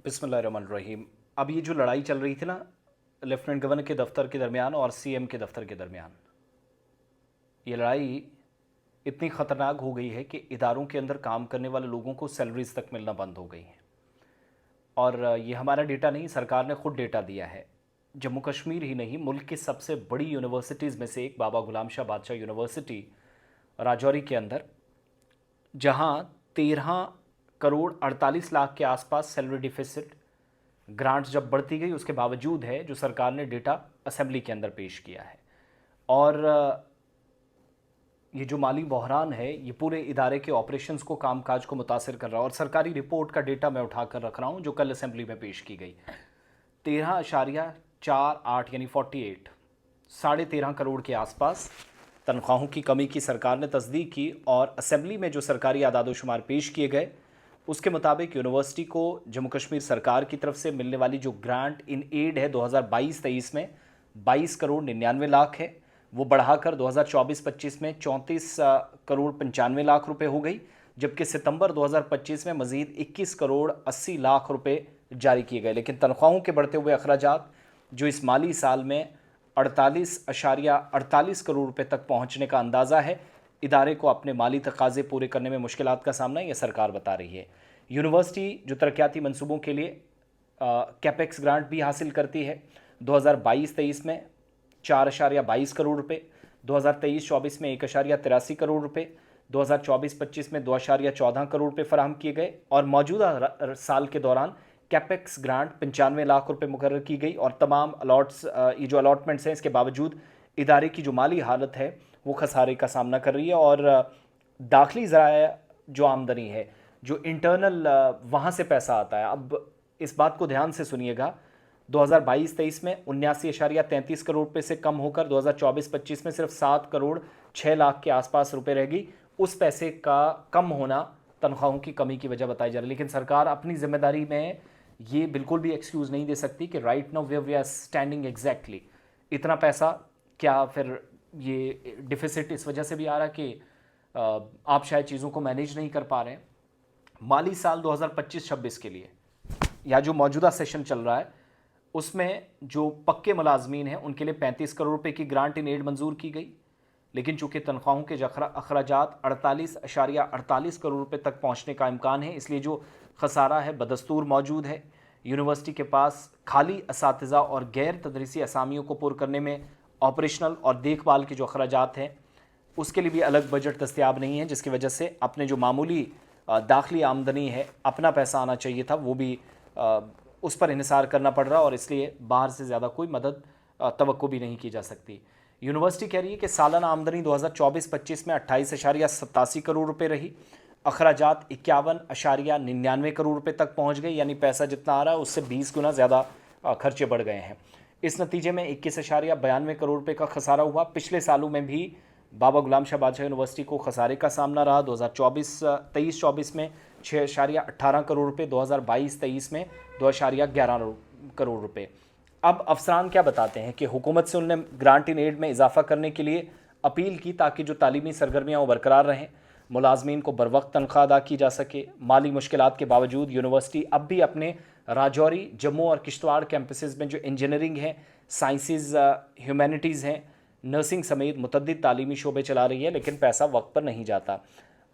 बिस्मिल्लाहिर्रहमानिर्रहीम। अब ये जो लड़ाई चल रही थी ना लेफ्टिनेंट गवर्नर के दफ्तर के दरमियान और सीएम के दफ्तर के दरमियान, ये लड़ाई इतनी ख़तरनाक हो गई है कि इदारों के अंदर काम करने वाले लोगों को सैलरीज तक मिलना बंद हो गई हैं। और ये हमारा डेटा नहीं, सरकार ने खुद डेटा दिया है। जम्मू कश्मीर ही नहीं, मुल्क की सबसे बड़ी यूनिवर्सिटीज़ में से एक बाबा गुलाम शाह बादशाह यूनिवर्सिटी राजौरी के अंदर, जहां 13 करोड़ 48 लाख के आसपास सैलरी डिफिसिट, ग्रांट जब बढ़ती गई उसके बावजूद है, जो सरकार ने डेटा असेंबली के अंदर पेश किया है। और ये जो माली बहरान है ये पूरे इदारे के ऑपरेशंस को, कामकाज को मुतासर कर रहा है। और सरकारी रिपोर्ट का डेटा मैं उठाकर रख रहा हूँ जो कल असेंबली में पेश की गई। 13.48 यानी 48 13.5 करोड़ के आसपास तनख्वाहों की कमी की सरकार ने तस्दीक की। और असेंबली में जो सरकारी आदादोशुमार पेश किए गए उसके मुताबिक यूनिवर्सिटी को जम्मू कश्मीर सरकार की तरफ से मिलने वाली जो ग्रांट इन एड है 2022-23 में 22 करोड़ 99 लाख है, वो बढ़ाकर 2024-25 में 34 करोड़ 95 लाख रुपए हो गई। जबकि सितंबर 2025 में मजीद 21 करोड़ 80 लाख रुपए जारी किए गए। लेकिन तनख्वाहों के बढ़ते हुए अखराजात जो इस माली साल में 48.48 करोड़ रुपए तक पहुंचने का अंदाज़ा है, इदारे को अपने माली तकाज़े पूरे करने में मुश्किलात का सामना यह सरकार बता रही है। यूनिवर्सिटी जो तरक्याती मंसूबों के लिए कैपेक्स ग्रांट भी हासिल करती है। 2022-23 में 4.22 करोड़ रुपए, 2023-24 में 1.83 करोड़ रुपए, 2024-25 में 2.14 करोड़ रुपए फराहम किए गए। और मौजूदा साल के दौरान कैपेक्स ग्रांट 95 लाख रुपए मुकर्रर की गई। और तमाम ये जो अलॉटमेंट्स हैं, इसके बावजूद इदारे की जो माली हालत है वो खसारे का सामना कर रही है। और दाखिली ज़राया जो आमदनी है, जो इंटरनल वहाँ से पैसा आता है, अब इस बात को ध्यान से सुनिएगा, 2022-23 में 79.33 करोड़ रुपये से कम होकर 2024-25 में सिर्फ 7 करोड़ 6 लाख के आसपास रुपए रहेगी। उस पैसे का कम होना तनख्वाहों की कमी की वजह बताई जा रही है। लेकिन सरकार अपनी जिम्मेदारी में ये बिल्कुल भी एक्सक्यूज़ नहीं दे सकती कि right now we are standing exactly इतना पैसा, क्या फिर ये डिफिसिट इस वजह से भी आ रहा कि आप शायद चीज़ों को मैनेज नहीं कर पा रहे हैं। माली साल 2025-26 के लिए या जो मौजूदा सेशन चल रहा है उसमें जो पक्के मुलाजमीन हैं उनके लिए 35 करोड़ रुपए की ग्रांट इन एड मंजूर की गई। लेकिन चूंकि तनख्वाहों के अखराजात 48.48 करोड़ रुपए तक पहुंचने का इम्कान है, इसलिए जो खसारा है बदस्तूर मौजूद है। यूनिवर्सिटी के पास खाली असातिज़ा और गैर तदरीसी असामियों को पुर करने में ऑपरेशनल और देखभाल के जो अखराजात हैं उसके लिए भी अलग बजट दस्तयाब नहीं है, जिसकी वजह से अपने जो मामूली दाखिली आमदनी है, अपना पैसा आना चाहिए था, वो भी उस पर इन्हिसार करना पड़ रहा। और इसलिए बाहर से ज़्यादा कोई मदद तवक्को भी नहीं की जा सकती। यूनिवर्सिटी कह रही है कि सालाना आमदनी 2024-25 में 28.87 करोड़ रुपए रही। अखराजात 51.99 करोड़ रुपए तक पहुंच गए, यानी पैसा जितना आ रहा है उससे 20 गुना ज़्यादा खर्चे बढ़ गए हैं। इस नतीजे में 21.92 करोड़ रुपए का खसारा हुआ। पिछले सालों में भी बाबा गुलाम शाह बादशाह यूनिवर्सिटी को खसारे का सामना रहा। 2023-24 में 6.18 करोड़ रुपए, 2022-23 में 2.11 करोड़ रुपए। अब अफसरान क्या बताते हैं कि हुकूमत से उन्होंने ग्रांट इन एड में इजाफा करने के लिए अपील की ताकि जो तालीमी सरगर्मियाँ वो बरकरार रहें, मुलाजमीन को बर वक्त तनख्वाह अदा की जा सके। माली मुश्किलात के बावजूद यूनिवर्सिटी अब भी अपने राजौरी, जम्मू और किश्तवाड़ कैंपसेस में जो इंजीनियरिंग है, साइंसेज, ह्यूमैनिटीज़ हैं, नर्सिंग समेत मुतद्दिद तालीमी शोबे चला रही है, लेकिन पैसा वक्त पर नहीं जाता।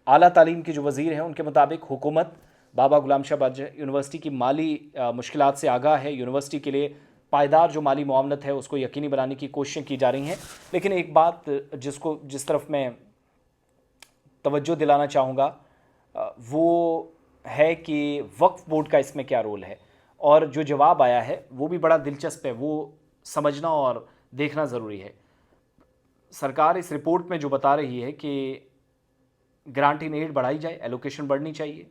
आला तालीम के जो वज़ीर हैं उनके मुताबिक हुकूमत बाबा गुलाम शाह बादशाह यूनिवर्सिटी की माली मुश्किलात से आगाह है। यूनिवर्सिटी के लिए पायदार जो माली मुआवनत है उसको यकीनी बनाने की कोशिशें की जा रही हैं। लेकिन एक बात जिस तरफ मैं तवज्जो दिलाना चाहूँगा वो है कि वक्फ बोर्ड का इसमें क्या रोल है। और जो जवाब आया है वो भी बड़ा दिलचस्प है, वो समझना और देखना ज़रूरी है। सरकार इस रिपोर्ट में जो बता रही है कि ग्रांट इन एड बढ़ाई जाए, एलोकेशन बढ़नी चाहिए।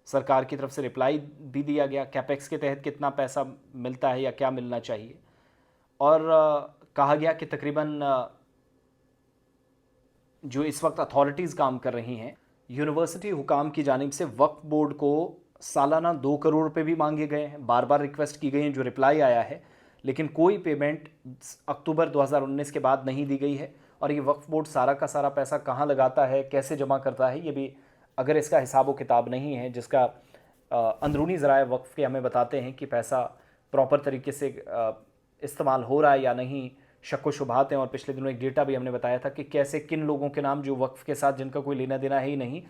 सरकार की तरफ से रिप्लाई भी दिया गया कैपेक्स के तहत कितना पैसा मिलता है या क्या मिलना चाहिए। और कहा गया कि तकरीबन जो इस वक्त अथॉरिटीज़ काम कर रही हैं, यूनिवर्सिटी हुकाम की जानिब से वक्फ बोर्ड को सालाना 2 करोड़ रुपए भी मांगे गए हैं, बार बार रिक्वेस्ट की गई हैं, जो रिप्लाई आया है, लेकिन कोई पेमेंट अक्टूबर 2019 के बाद नहीं दी गई है। और ये वक्फ बोर्ड सारा का सारा पैसा कहाँ लगाता है, कैसे जमा करता है, ये भी अगर इसका हिसाब व किताब नहीं है, जिसका अंदरूनी ज़राए वक्फ के हमें बताते हैं कि पैसा प्रॉपर तरीके से इस्तेमाल हो रहा है या नहीं, शक व शुबहात हैं। और पिछले दिनों एक डेटा भी हमने बताया था कि कैसे किन लोगों के नाम जो वक्फ के साथ जिनका कोई लेना देना है ही नहीं,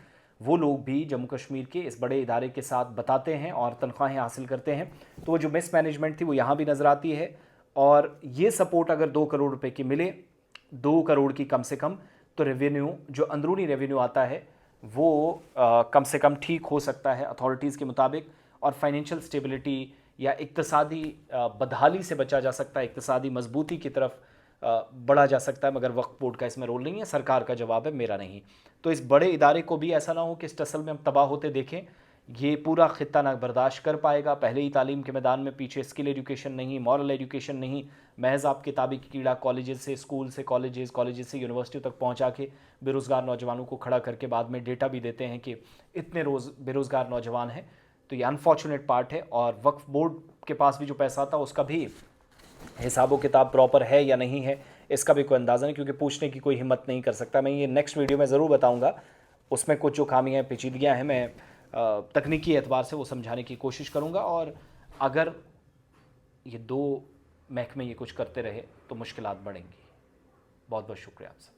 वो लोग भी जम्मू कश्मीर के इस बड़े इदारे के साथ बताते हैं और तनख्वाहें हासिल करते हैं। तो वो जो मिस मैनेजमेंट थी वो यहाँ भी नज़र आती है। और ये सपोर्ट अगर 2 करोड़ रुपए की मिले, 2 करोड़ की कम से कम, तो रेवेन्यू जो अंदरूनी रेवेन्यू आता है वो कम से कम ठीक हो सकता है अथॉरिटीज़ के मुताबिक, और फाइनेंशियल स्टेबिलिटी या इक्तसादी बदहाली से बचा जा सकता है, इक्तसादी मजबूती की तरफ बढ़ा जा सकता है। मगर वक्फ बोर्ड का इसमें रोल नहीं है, सरकार का जवाब है, मेरा नहीं। तो इस बड़े इदारे को भी ऐसा ना हो कि इस टसल में हम तबाह होते देखें। ये पूरा खित्ता ना बर्दाश्त कर पाएगा। पहले ही तालीम के मैदान में पीछे, स्किल एजुकेशन नहीं, मॉरल एजुकेशन नहीं, महज आप किताबी की कीड़ा कॉलेजेस से स्कूल से कॉलेजेस, कॉलेजेस से यूनिवर्सिटी तक पहुंचा के बेरोज़गार नौजवानों को खड़ा करके बाद में डेटा भी देते हैं कि इतने बेरोज़गार नौजवान हैं। तो ये अनफॉर्चुनेट पार्ट है। और वक्फ बोर्ड के पास भी जो पैसा था उसका भी हिसाबो किताब प्रॉपर है या नहीं है, इसका भी कोई अंदाज़ा नहीं, क्योंकि पूछने की कोई हिम्मत नहीं कर सकता। मैं ये नेक्स्ट वीडियो में ज़रूर बताऊंगा। उसमें कुछ जो खामियाँ पेचीदगियाँ हैं मैं तकनीकी एतबार से वो समझाने की कोशिश करूँगा। और अगर ये 2 महकमे ये कुछ करते रहे तो मुश्किलात बढ़ेंगी। बहुत बहुत शुक्रिया आप सब।